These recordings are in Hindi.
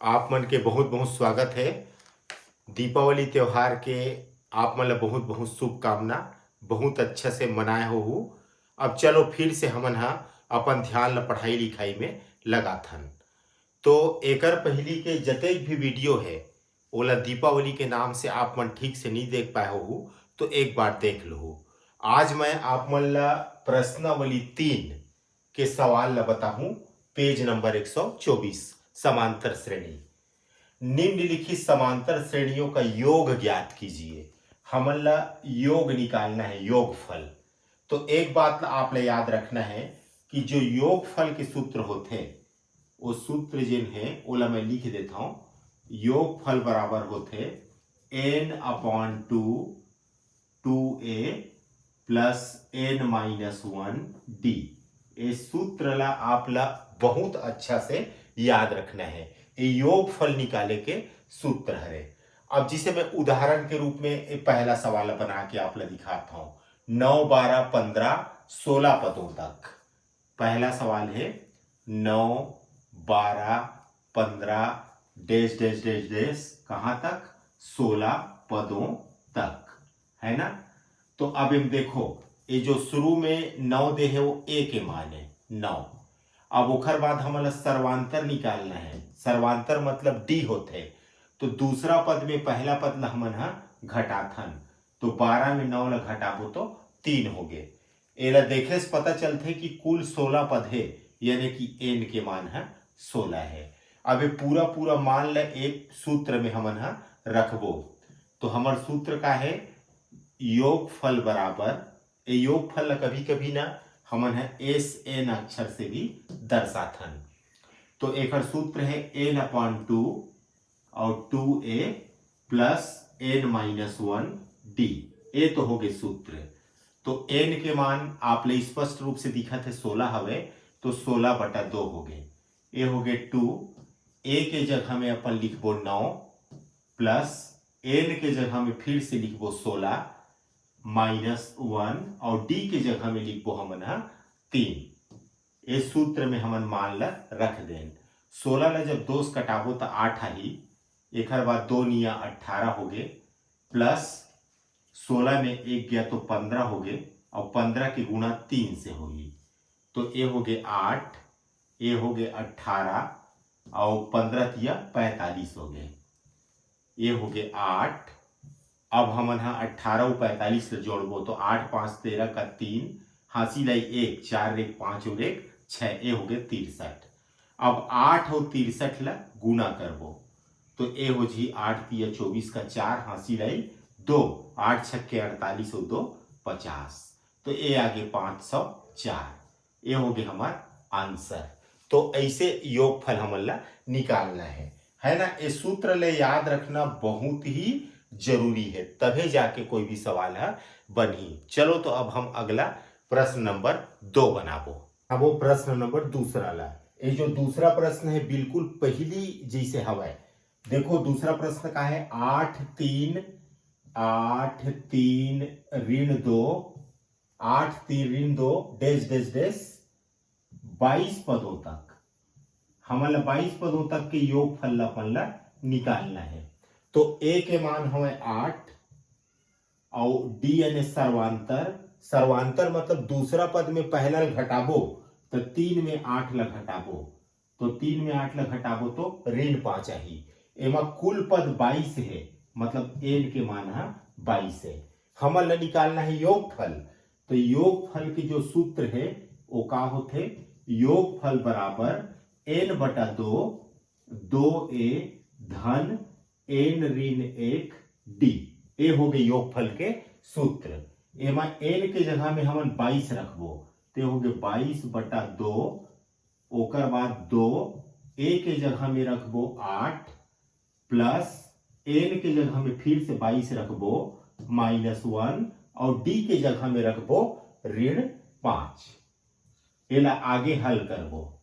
आप मन के बहुत बहुत स्वागत है। दीपावली त्योहार के आप मन ला बहुत बहुत शुभकामना। बहुत अच्छा से मनाए हो। अब चलो फिर से हमन हा अपन ध्यान ला पढ़ाई लिखाई में लगाथन। तो एकर पहली के जतेक भी वीडियो है ओला दीपावली के नाम से आप मन ठीक से नहीं देख पाए हो तो एक बार देख लो। आज मैं आप मन ला प्रश्नावली 3 के सवाल ला बताऊं। पेज नंबर 124 समांतर श्रेणी। निम्नलिखित समांतर श्रेणियों का योग ज्ञात कीजिए। हमन ला योग निकालना है, योगफल। तो एक बात आप ला याद रखना है कि जो योगफल के सूत्र होते वो सूत्र जिन है ओला मैं लिख देता हूं। योगफल बराबर होते n/2 2a प्लस n-1d। इस सूत्र ला आप ला बहुत अच्छा से याद रखना है। ये योगफल निकाले के सूत्र है। अब जिसे मैं उदाहरण के रूप में पहला सवाल बना के आप ला दिखाता हूं। 9, 12, 15, 16 पदों तक। पहला सवाल है 9, 12, 15 डैश डैश डैश डैश कहां तक? 16 पदों तक, है ना। तो अब हम देखो ये जो शुरू में 9 दे है वो a के मान है 9। अब ओखर बाद हमारा सर्वांतर निकालना है। सर्वांतर मतलब d होते। तो दूसरा पद में पहला पद ला हमन हा घटाथन। तो 12 में 9 ला घटाबो तो 3 हो गए। एला देखे से पता चलते कि कुल 16 पद है, यानी कि n के मान है 16 है। अब ये पूरा पूरा मान ला एक सूत्र में हमन हा रखबो। तो हमार सूत्र का है योगफल बराबर, ये योगफल ला कभी कभी ना हमन है SN अक्षर से भी दर्शाथन। तो एक सूत्र है n/2 और 2a प्लस n-1d। ये तो हो गए सूत्र। तो n के मान आप ले स्पष्ट रूप से दिखत है 16 हवे, तो 16/2 हो गए। ये हो गए 2। a के जगह में अपन लिखबो 9 प्लस n के जगह में फिर से लिखबो 16 -1 और d के जगह में लिखबो हमन हा 3। इस सूत्र में हमन मान ला रख दें। 16 ला जब 2 से कटाबो तो 8 आई। एक बाद 2 निया 18 हो गए, प्लस 16 में 1 गया तो 15 हो गए, और 15 की गुणा 3 से होगी। तो ये हो गए 8, ये हो गए 18 और 15 तिया 45 हो गए। ये हो गए 8। अब हमन हा 18 और 45 से जोड़बो तो 8 5 13 का 3, हासी लाई 1 4 1 5 और 1 6, ये हो गए 63। अब 8 और 63 ला गुना करबो तो ये हो जी 8 तिया 24 का 4, हासी लाई 2, 8 6 48 और 2 50। तो ये आगे 504। ये हो गए हमार आंसर। तो ऐसे योगफल हमन ला निकालना है ना। ये सूत्र ले याद रखना बहुत ही जरूरी है, तभी जाके कोई भी सवाल है बनी। चलो तो अब हम अगला प्रश्न नंबर 2 बनाबो। अब वो प्रश्न नंबर दूसरा ला। ये जो दूसरा प्रश्न है बिल्कुल पहली जैसे हवाए। देखो दूसरा प्रश्न का है 8 3 ऋण 2 8 3 ऋण 2 डैश डैश डैश 22 पदों तक। हमला 22 पदों तक के योगफल अपन ला निकालना है। तो a के मान हमें 8 और d यानी सर्वांतर। सर्वांतर मतलब दूसरा पद में पहला घटाबो तो 3 में 8 ला घटाबो, तो 3 में 8 ला घटाबो तो ऋण 5 आई। एमा कुल पद 22 है, मतलब n के मान है 22 है। हमन ला निकालना है योगफल। तो योगफल की जो सूत्र है वो का होते? योगफल बराबर n/2 2a धन n ऋण 1d। ये हो गए योगफल के सूत्र। एमा n के जगह में हमन 22 रखबो तो हो गए 22/2। ओकर बाद 2 a के जगह में रखबो 8 प्लस n के जगह में फिर से 22 रखबो -1 और d के जगह में रखबो ऋण 5। एला आगे हल करबो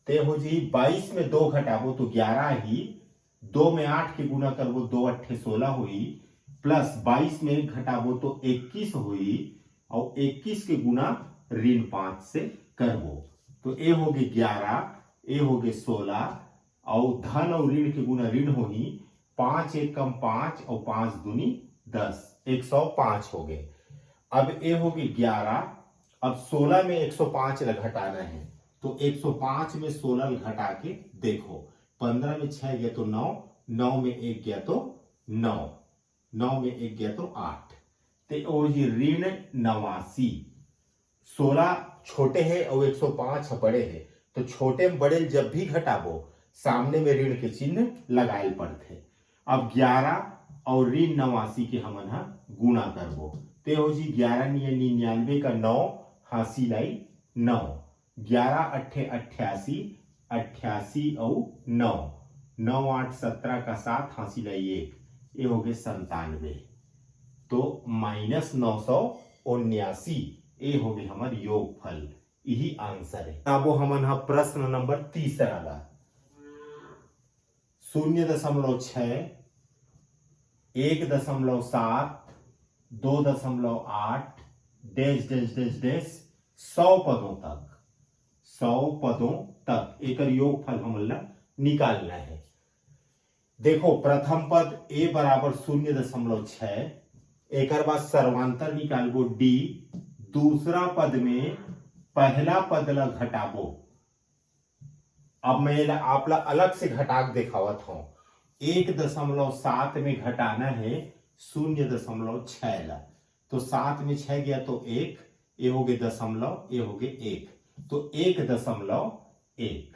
ते हो जी 22 में 2 घटाबो तो 11 ही। 2 में 8 के गुना करबो 2 8 16 हुई, प्लस 22 में घटाबो तो 21 हुई, और 21 के गुना ऋण 5 से करबो तो ए हो गए 11, ए हो गए 16 और धन और ऋण के गुना ऋण होही। 5 एक कम 5 और 5 दूनी 10, 105 हो गए। अब ये हो गई 11। अब 16 में 105 घटाना है, तो 105 में 16 घटा के देखो। 15 में 6 गया तो 9, 9 में 1 गया तो 9, 9 में 1 गया तो 8। तो ऋण 89। 16 छोटे है और 105 बड़े है, तो छोटे में बड़े जब भी घटाबो सामने में ऋण के चिन्ह लगाए पड़ते। अब 11 और ऋण 89 के हमन हा गुणा करबो, ते हो जी 11 निये 99 का 9 हासी लाई 9, 11 अट्ठे 88, 88 और 9, 9 8 17 का 7 हासी लाई 1, ये हो गए 97। तो -979 ये हो गए हमारे योगफल। यही आंसर है। अब हमन हा प्रश्न नंबर 3 ला 0.6, 1.7, 2.8 डैश डैश डैश डैश 100 पदों तक, 100 पदों तक एक योगफल हमन ला निकालना है। देखो प्रथम पद a बराबर 0.6, एक बाद सर्वांतर निकालबो d। दूसरा पद में पहला पद ला घटाबो। अब मैं आपला अलग से घटाक दिखावत हूं। 1.7 में घटाना है 0.6 ला, तो 7 में 6 गया तो 1, ये हो गए दशमलव, ये हो गए 1, तो 1.1,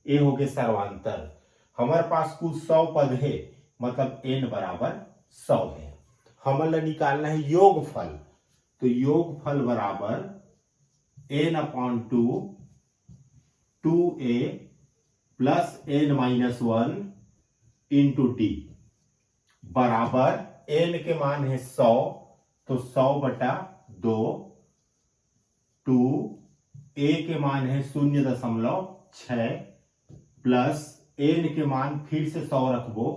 ये हो गए सर्वांतर। हमारे पास कुल 100 पद है, मतलब n बराबर 100 है। हमें ला निकालना है योगफल, तो योगफल बराबर n/2 2a plus n-1 into D बराबर n के मान है 100, तो 100/2, 2 a के मान है 0.6 प्लस n के मान फिर से 100 रखबो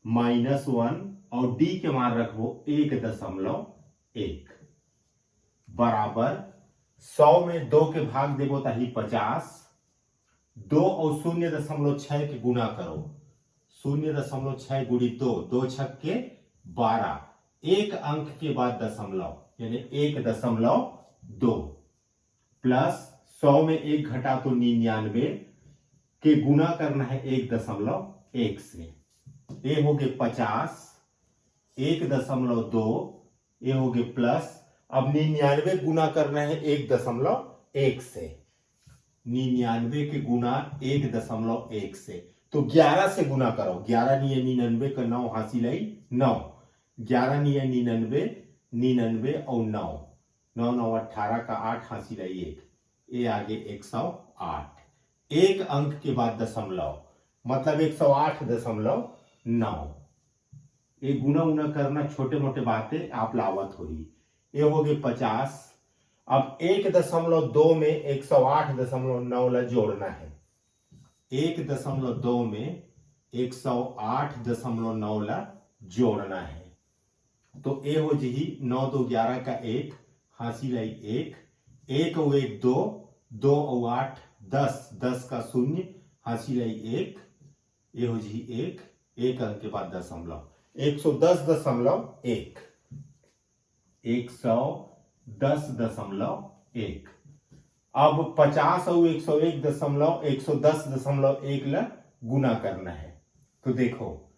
-1 और d के मान रखबो 1.1 बराबर 100 में 2 के भाग देबो ताही 50। 2 और 0.6 के गुना करो, 0.6 गुणी 2, 2 छक्के 12, एक अंक के बाद दशमलव यानी 1.2 प्लस 100 में 1 घटा तो 99 के गुना करना है 1.1 से, ये हो गए 50, 1.2, ये हो गए प्लस। अब 99 गुना करना है 1.1 से, 99 के गुना 1.1 से, तो 11 से गुना करो। 11 निये 99 का 9 हासिल आई 9, 11 निये 99, 99 और 9, 9 9 18 का 8 हासिल आई 1, ये आगे 108। एक अंक के बाद दशमलव मतलब 108.9। ये गुना उना करना छोटे मोटे बातें आप लावत हो ही। ये हो गए 50। अब 1.2 में 108.9 ला जोड़ना है। 1.2 में 108.9 ला जोड़ना है, तो ए हो जी 9 2 11 का 1 हासिल आई 1, 1 और 1 2, 2 और 8 10, 10 का 0 हासिल आई 1, ये हो जी 1, 1 अंक के बाद दशमलव 110.1, 110.1। अब 50 और 110.1 ला गुना करना है, तो देखो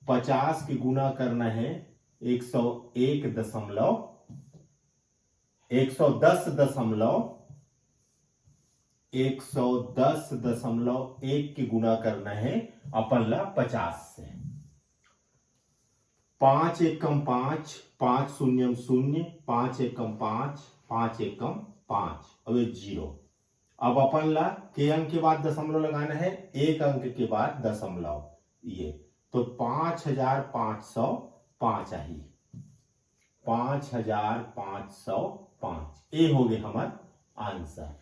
50 के गुना करना है 110.1 के गुना करना है अपन ला 50 से। 5 एकम 5, 5 शून्यम 0, 5 एकम 5, 5 एकम 5 और 0। अब अपन ला के अंक के बाद दशमलव लगाना है, एक अंक के बाद दशमलव, ये तो 5505 आई, 5505, ये हो गए हमार आंसर।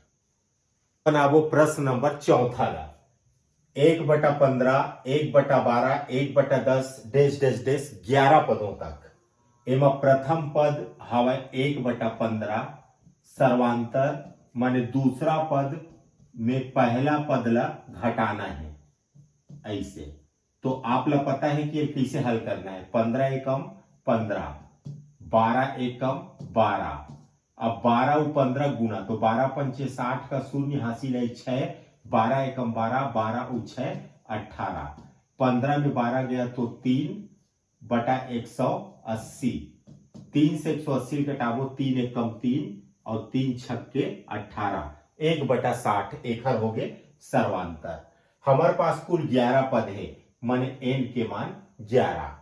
बनाबो प्रश्न नंबर 4 ला 1/15, 1/12, 1/10 डैश डैश डैश 11 पदों तक। एमा प्रथम पद हवा 1/15 सर्वांतर माने दूसरा पद में पहला पद ला घटाना है, ऐसे। तो आप लोग पता है कि ये कैसे हल करना है। 15 एकम 15, 12 एकम 12। अब 12 और 15 गुना, तो 12 पंचे 60 का शून्य हासिल है 6, 12 एकम 12, 12 और 6 18, 15 में 12 गया तो 3/180, 3 से 180 घटावो, 3 एकम 3 और 3 छक्के 18, 1/60 एकर हो गए सर्वांतर। हमारे पास कुल 11 पद है, माने n के मान 11।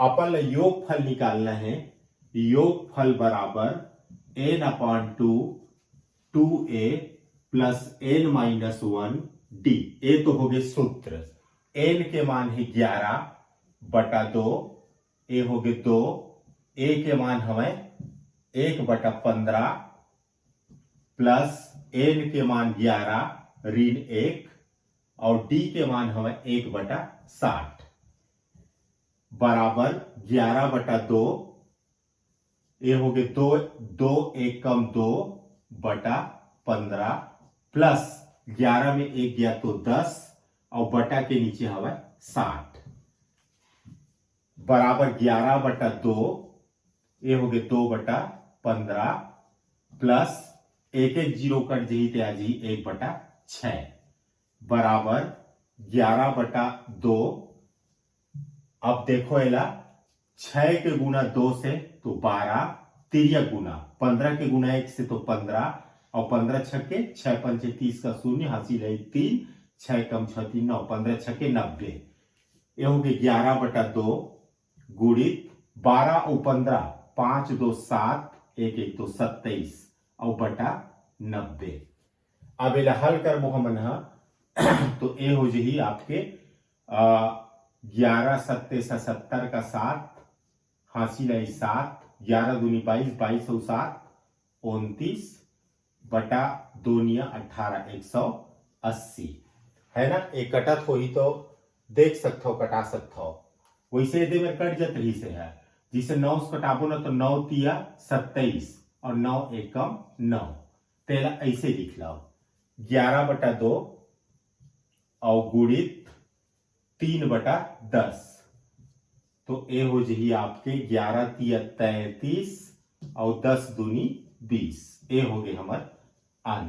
अपन योगफल निकालना है। योगफल बराबर n/2 2a plus n-1 d। ए तो हो गए सूत्र। n के मान है 11/2, ए हो गए 2, ए के मान हमें 1/15 प्लस n के मान 11 ऋण 1 और d के मान हमें 1/60 बराबर 11/2, ये हो गए 2 एकम 2/15 प्लस 11 में 1 गया तो 10 और बटा के नीचे हवा 60 बराबर 11/2, ये हो गए 2/15 प्लस 1 जीरो कट जही ते आज 1/6 बराबर 11/2। अब देखो एला 6 के गुना 2 से तो 12, तिरिया गुना 15 के गुना 1 से तो 15 और 15 छक्के 6 पंचे 30 का शून्य हासिल है 3, 6 कम 6 3 9, 15 छक्के 90। ये हो गए 11/2 गुणित 12 और 15, 5 2 7, 1 1 2 27 और बटा 90। अब एला हल कर हमन तो ए हो जी आपके 11 सत्ते 70 का 7 हासिल है 7, 11 दूनी 22, 22 और 7 29 बटा 2 18 180 है ना। एक कटत हो ही तो देख सकते हो, कटा सकते हो। वैसे यदि मेरे कट जत रही से है, जिसे 9 से कटाबो ना तो 9 तिया 27 और 9 एकम 9, तेरा ऐसे लिख लो 11/2 और गुणित 3/10। तो ए हो जी आपके 11 तिया 33 और 10 दूनी 20। ए हो गए हमारे आंसर।